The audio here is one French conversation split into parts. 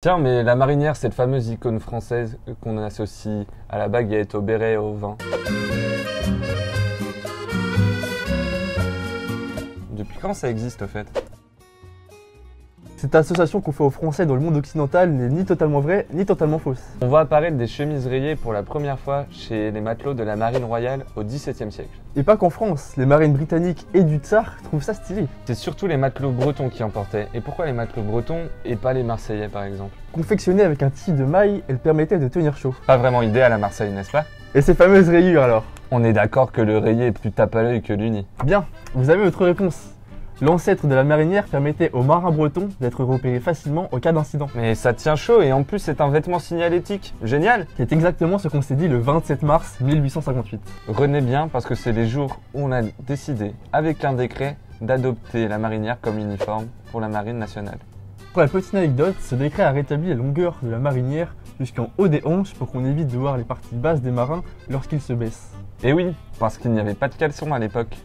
Tiens, mais la marinière, c'est la fameuse icône française qu'on associe à la baguette, au béret et au vin. Depuis quand ça existe, au fait? Cette association qu'on fait aux Français dans le monde occidental n'est ni totalement vraie, ni totalement fausse. On voit apparaître des chemises rayées pour la première fois chez les matelots de la marine royale au XVIIe siècle. Et pas qu'en France, les marines britanniques et du Tsar trouvent ça stylé. C'est surtout les matelots bretons qui en portaient. Et pourquoi les matelots bretons et pas les marseillais, par exemple? Confectionnées avec un tissu de maille, elles permettaient de tenir chaud. Pas vraiment idéal à Marseille, n'est-ce pas? Et ces fameuses rayures alors? On est d'accord que le rayé est plus tape à l'œil que l'uni. Bien, vous avez votre réponse. L'ancêtre de la marinière permettait aux marins bretons d'être repérés facilement au cas d'incident. Mais ça tient chaud et en plus c'est un vêtement signalétique. Génial! C'est exactement ce qu'on s'est dit le 27 mars 1858. Retenez bien parce que c'est les jours où on a décidé, avec un décret, d'adopter la marinière comme uniforme pour la marine nationale. Pour la petite anecdote, ce décret a rétabli la longueur de la marinière jusqu'en haut des hanches pour qu'on évite de voir les parties basses des marins lorsqu'ils se baissent. Et oui, parce qu'il n'y avait pas de caleçon à l'époque.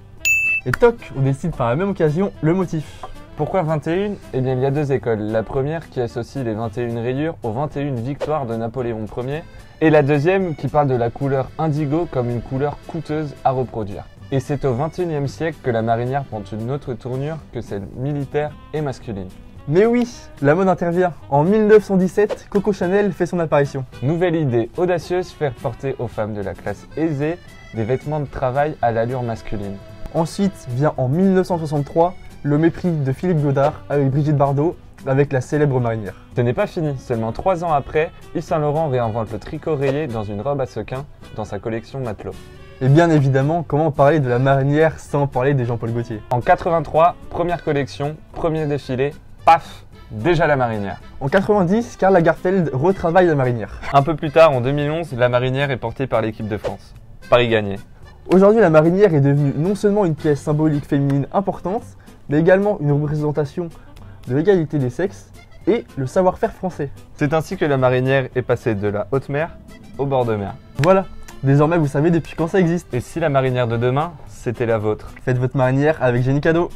Et toc, on décide par la même occasion le motif. Pourquoi 21? Eh bien il y a deux écoles. La première qui associe les 21 rayures aux 21 victoires de Napoléon Ier. Et la deuxième qui parle de la couleur indigo comme une couleur coûteuse à reproduire. Et c'est au 21e siècle que la marinière prend une autre tournure que celle militaire et masculine. Mais oui, la mode intervient. En 1917, Coco Chanel fait son apparition. Nouvelle idée audacieuse, faire porter aux femmes de la classe aisée des vêtements de travail à l'allure masculine. Ensuite vient en 1963 le mépris de Philippe Godard avec Brigitte Bardot avec la célèbre marinière. Ce n'est pas fini, seulement 3 ans après, Yves Saint Laurent réinvente le tricot rayé dans une robe à sequins dans sa collection Matelot. Et bien évidemment, comment parler de la marinière sans parler des Jean-Paul Gaultier? En 83, première collection, premier défilé, paf, déjà la marinière. En 90, Karl Lagerfeld retravaille la marinière. Un peu plus tard, en 2011, la marinière est portée par l'équipe de France. Paris gagné. Aujourd'hui, la marinière est devenue non seulement une pièce symbolique féminine importante, mais également une représentation de l'égalité des sexes et le savoir-faire français. C'est ainsi que la marinière est passée de la haute mer au bord de mer. Voilà, désormais vous savez depuis quand ça existe. Et si la marinière de demain, c'était la vôtre? Faites votre marinière avec Génie Cadeau.